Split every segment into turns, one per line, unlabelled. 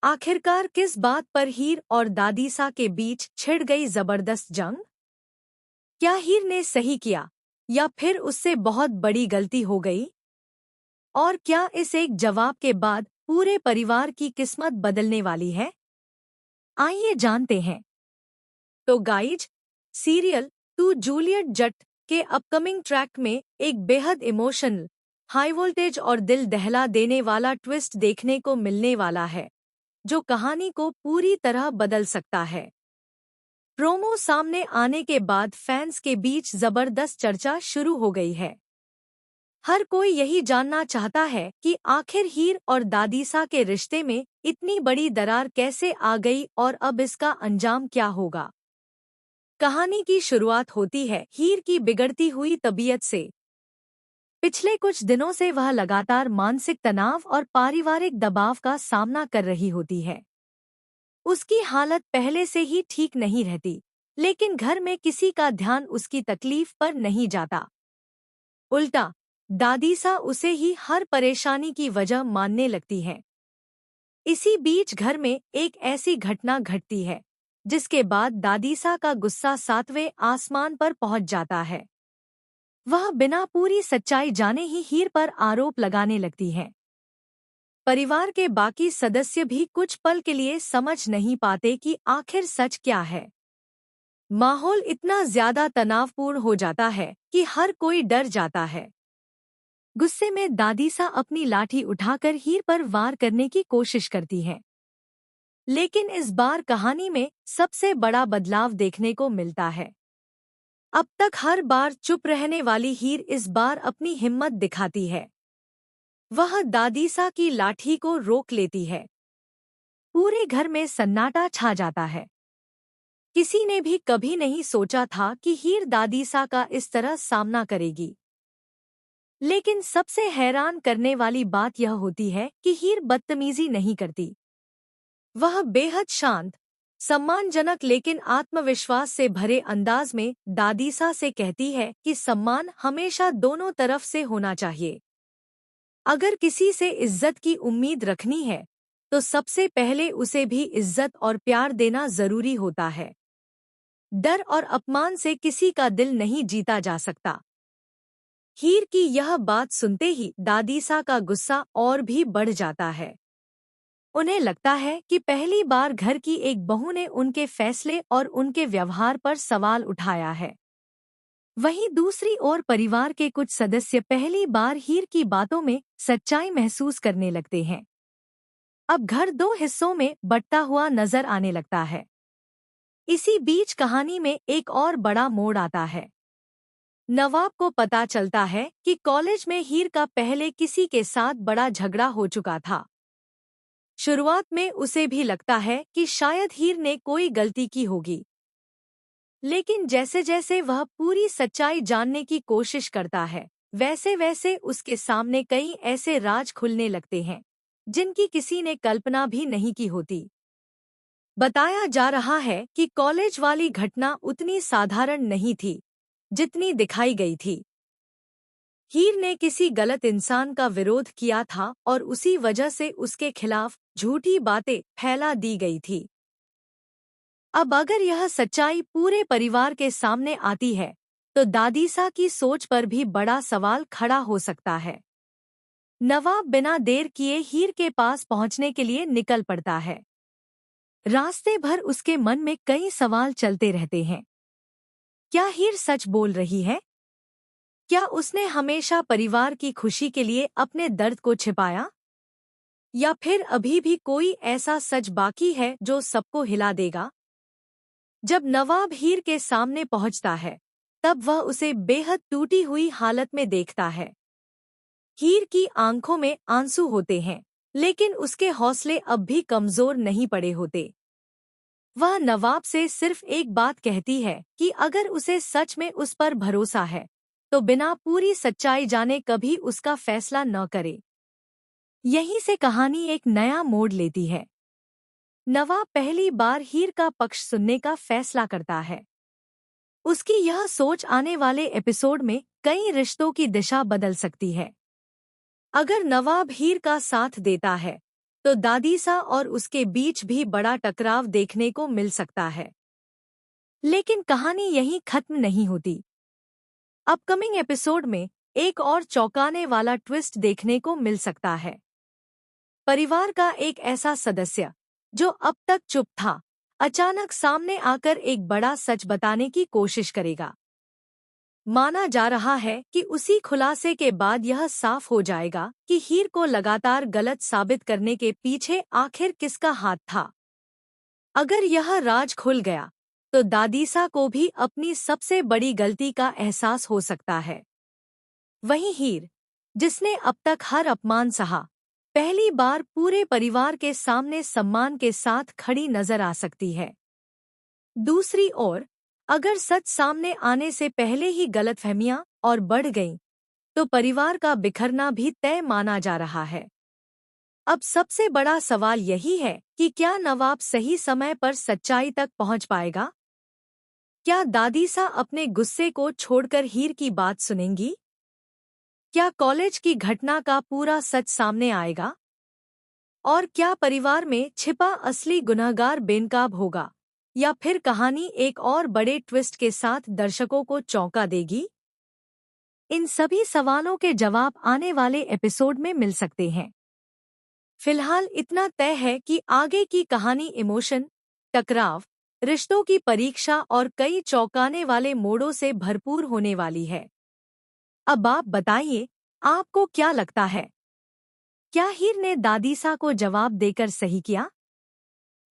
आखिरकार किस बात पर हीर और दादीसा के बीच छिड़ गई जबरदस्त जंग? क्या हीर ने सही किया या फिर उससे बहुत बड़ी गलती हो गई? और क्या इस एक जवाब के बाद पूरे परिवार की किस्मत बदलने वाली है? आइए जानते हैं। तो गाइज, सीरियल टू जूलियट जट के अपकमिंग ट्रैक में एक बेहद इमोशनल, हाई वोल्टेज और दिल दहला देने वाला ट्विस्ट देखने को मिलने वाला है, जो कहानी को पूरी तरह बदल सकता है। प्रोमो सामने आने के बाद फैंस के बीच जबरदस्त चर्चा शुरू हो गई है। हर कोई यही जानना चाहता है कि आखिर हीर और दादीसा के रिश्ते में इतनी बड़ी दरार कैसे आ गई और अब इसका अंजाम क्या होगा। कहानी की शुरुआत होती है हीर की बिगड़ती हुई तबीयत से। पिछले कुछ दिनों से वह लगातार मानसिक तनाव और पारिवारिक दबाव का सामना कर रही होती है। उसकी हालत पहले से ही ठीक नहीं रहती, लेकिन घर में किसी का ध्यान उसकी तकलीफ पर नहीं जाता। उल्टा दादीसा उसे ही हर परेशानी की वजह मानने लगती है। इसी बीच घर में एक ऐसी घटना घटती है जिसके बाद दादीसा का गुस्सा 7वें आसमान पर पहुंच जाता है। वह बिना पूरी सच्चाई जाने ही हीर पर आरोप लगाने लगती है। परिवार के बाकी सदस्य भी कुछ पल के लिए समझ नहीं पाते कि आखिर सच क्या है। माहौल इतना ज्यादा तनावपूर्ण हो जाता है कि हर कोई डर जाता है। गुस्से में दादीसा अपनी लाठी उठाकर हीर पर वार करने की कोशिश करती है। लेकिन इस बार कहानी में सबसे बड़ा बदलाव देखने को मिलता है। अब तक हर बार चुप रहने वाली हीर इस बार अपनी हिम्मत दिखाती है। वह दादीसा की लाठी को रोक लेती है। पूरे घर में सन्नाटा छा जाता है। किसी ने भी कभी नहीं सोचा था कि हीर दादीसा का इस तरह सामना करेगी। लेकिन सबसे हैरान करने वाली बात यह होती है कि हीर बदतमीजी नहीं करती। वह बेहद शांत, सम्मानजनक लेकिन आत्मविश्वास से भरे अंदाज में दादीसा से कहती है कि सम्मान हमेशा दोनों तरफ से होना चाहिए। अगर किसी से इज्जत की उम्मीद रखनी है, तो सबसे पहले उसे भी इज्जत और प्यार देना जरूरी होता है। डर और अपमान से किसी का दिल नहीं जीता जा सकता। हीर की यह बात सुनते ही दादीसा का गुस्सा और भी बढ़ जाता है। उन्हें लगता है कि पहली बार घर की एक बहू ने उनके फैसले और उनके व्यवहार पर सवाल उठाया है। वहीं दूसरी ओर परिवार के कुछ सदस्य पहली बार हीर की बातों में सच्चाई महसूस करने लगते हैं। अब घर दो हिस्सों में बंटता हुआ नजर आने लगता है। इसी बीच कहानी में एक और बड़ा मोड़ आता है। नवाब को पता चलता है कि कॉलेज में हीर का पहले किसी के साथ बड़ा झगड़ा हो चुका था। शुरुआत में उसे भी लगता है कि शायद हीर ने कोई गलती की होगी, लेकिन जैसे जैसे वह पूरी सच्चाई जानने की कोशिश करता है, वैसे वैसे उसके सामने कई ऐसे राज खुलने लगते हैं जिनकी किसी ने कल्पना भी नहीं की होती। बताया जा रहा है कि कॉलेज वाली घटना उतनी साधारण नहीं थी जितनी दिखाई गई थी। हीर ने किसी गलत इंसान का विरोध किया था और उसी वजह से उसके खिलाफ झूठी बातें फैला दी गई थी। अब अगर यह सच्चाई पूरे परिवार के सामने आती है, तो दादीसा की सोच पर भी बड़ा सवाल खड़ा हो सकता है। नवाब बिना देर किए हीर के पास पहुंचने के लिए निकल पड़ता है। रास्ते भर उसके मन में कई सवाल चलते रहते हैं। क्या हीर सच बोल रही है? क्या उसने हमेशा परिवार की खुशी के लिए अपने दर्द को छिपाया? या फिर अभी भी कोई ऐसा सच बाकी है जो सबको हिला देगा? जब नवाब हीर के सामने पहुंचता है, तब वह उसे बेहद टूटी हुई हालत में देखता है। हीर की आंखों में आंसू होते हैं, लेकिन उसके हौसले अब भी कमजोर नहीं पड़े होते। वह नवाब से सिर्फ एक बात कहती है कि अगर उसे सच में उस पर भरोसा है, तो बिना पूरी सच्चाई जाने कभी उसका फैसला न करे। यहीं से कहानी एक नया मोड़ लेती है। नवाब पहली बार हीर का पक्ष सुनने का फैसला करता है। उसकी यह सोच आने वाले एपिसोड में कई रिश्तों की दिशा बदल सकती है। अगर नवाब हीर का साथ देता है, तो दादीसा और उसके बीच भी बड़ा टकराव देखने को मिल सकता है। लेकिन कहानी यहीं खत्म नहीं होती। अपकमिंग एपिसोड में एक और चौंकाने वाला ट्विस्ट देखने को मिल सकता है। परिवार का एक ऐसा सदस्य जो अब तक चुप था, अचानक सामने आकर एक बड़ा सच बताने की कोशिश करेगा। माना जा रहा है कि उसी खुलासे के बाद यह साफ हो जाएगा कि हीर को लगातार गलत साबित करने के पीछे आखिर किसका हाथ था। अगर यह राज खुल गया तो दादीसा को भी अपनी सबसे बड़ी गलती का एहसास हो सकता है। वहीं हीर, जिसने अब तक हर अपमान सहा, पहली बार पूरे परिवार के सामने सम्मान के साथ खड़ी नजर आ सकती है। दूसरी ओर, अगर सच सामने आने से पहले ही गलतफहमियां और बढ़ गईं, तो परिवार का बिखरना भी तय माना जा रहा है। अब सबसे बड़ा सवाल यही है कि क्या नवाब सही समय पर सच्चाई तक पहुंच पाएगा? क्या दादीसा अपने गुस्से को छोड़कर हीर की बात सुनेंगी? क्या कॉलेज की घटना का पूरा सच सामने आएगा? और क्या परिवार में छिपा असली गुनहगार बेनकाब होगा, या फिर कहानी एक और बड़े ट्विस्ट के साथ दर्शकों को चौंका देगी? इन सभी सवालों के जवाब आने वाले एपिसोड में मिल सकते हैं। फिलहाल इतना तय है कि आगे की कहानी इमोशन, टकराव, रिश्तों की परीक्षा और कई चौंकाने वाले मोड़ों से भरपूर होने वाली है। अब आप बताइए, आपको क्या लगता है? क्या हीर ने दादीसा को जवाब देकर सही किया?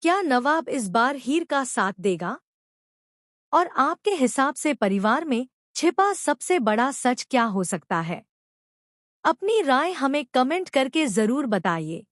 क्या नवाब इस बार हीर का साथ देगा? और आपके हिसाब से परिवार में छिपा सबसे बड़ा सच क्या हो सकता है? अपनी राय हमें कमेंट करके जरूर बताइए।